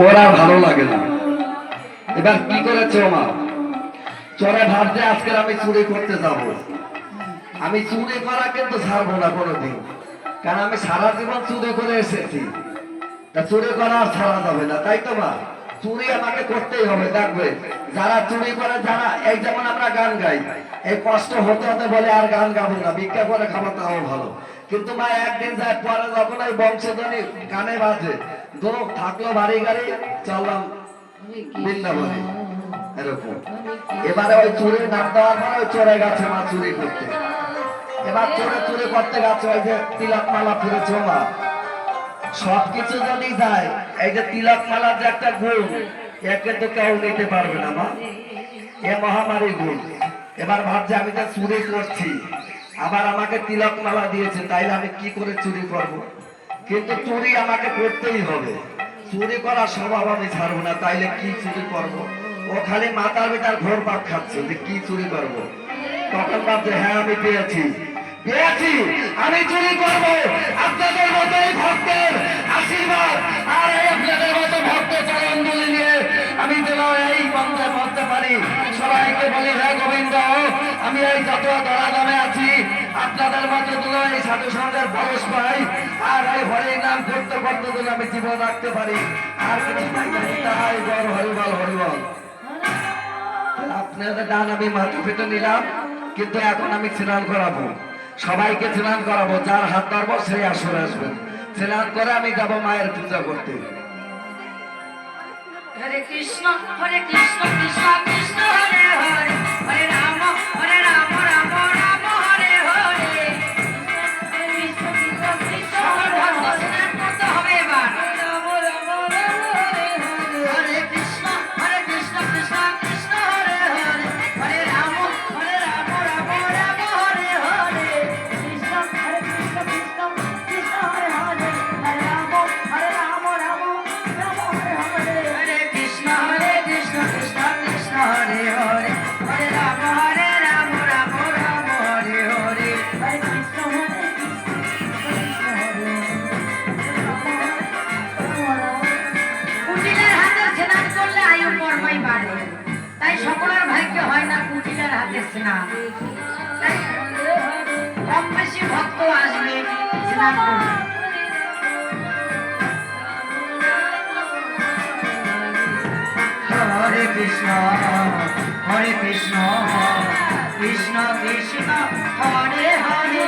ওরা ভালো লাগে না। এবার কি করেছে মা, চোরে ভাবছে আজকে আমি চুরি করতে যাব। আমি চুরি করা কিন্তু ছাড়বো না কোনোদিন, কারণ আমি সারা জীবন চুরি করে এসেছি। তা চুরি করা আর ছাড়া যাবে না, তাই তো মা? চুরি আমাকে করতেই হবে। দেখবে যারা চুরি করে, যারা এই যেমন আমরা গান গাই, এই কষ্ট হতে হতে বলে আর গান গাবো না, ভিক্ষা করে খাবো, তাও ভালো। কিন্তু মা একদিন যায় পরে যখন ওই বংশধ্বনি গানে বাজে, দোক থাকলো বাড়ি গাড়ি, চললাম বৃন্দাবনে, এরকম। এবারে ওই চুরির নাম দেওয়ার পরে ওই চোরে গেছে মা চুরি করতে। এবার চোরে চুরি করতে গেছে, ওই যে তিলক মালা ফিরেছে মা। সবকিছু যদি যায়, এই যে তিলক মালার যে একটা গুণ, একে তো কেউ নিতে পারবে না মা, এ মহামারী গুণ। এবার ভাবছে আমি তো চুরি করছি, আবার আমাকে তিলক মালা দিয়েছে, তাইলে আমি কি করে চুরি করব? কিন্তু চুরি আমাকে করতেই হবে। চুরি করার স্বভাব আমি ছাড়বো না, তাইলে কি চুরি করব? ও খালি মাতার বেটার ঘোর পাক খাচ্ছে যে কি চুরি করব। তখন ভাবছে হ্যাঁ আমি পেয়েছি, আমি চুরি করব। আপনাদের মতো ভক্তের আশীর্বাদ আর আপনাদের মতো ভক্ত চরণ বলে নিয়ে আমি যেন এই বন্ধে করতে পারি। সবাইকে বলি হ্যাঁ গোবিন্দ, আমি এই যত দরা দামে আছি, আপনাদের মতো যেন এই সাধু সঙ্গের পরশ পাই, আর এই হরি নাম করতে করতে যেন আমি জীবন রাখতে পারি। আর কিছু তাই গর হরিবল হরিবল। আপনাদের দান আমি মাথা পেতে নিলাম, কিন্তু এখন আমি স্নান করাবো, সবাইকে স্নান করাবো। যার হাত ধরবো সেই আসরে আসবেন। স্নান করে আমি যাবো মায়ের পূজা করতে। হরে কৃষ্ণ কৃষ্ণ কৃষ্ণ হরে হরে, হরে রাম রাম রাম হরে হরে। সকল ভক্ত স্নান করতে হবে এবার। হরে কৃষ্ণ কৃষ্ণ কৃষ্ণ হরে হরে, হরে রাম রাম হরে হরে। কৃষ্ণ কৃষ্ণ কৃষ্ণ হরে হরে, হরে রাম রাম হরে হরে। হরে কৃষ্ণ কৃষ্ণ কৃষ্ণ হরে হরে, হরে রাম রাম হরে হরে। হরে কৃষ্ণ কুটিলের হাতে স্নান করলে আয়ু কর্মই বাড়ে, তাই সকলের ভাগ্য হয় না কুটিলের হাতে স্নান। তাই কম বেশি ভক্ত আসবে স্নান করবে। হরে কৃষ্ণ কৃষ্ণ কৃষ্ণ হরে হরে।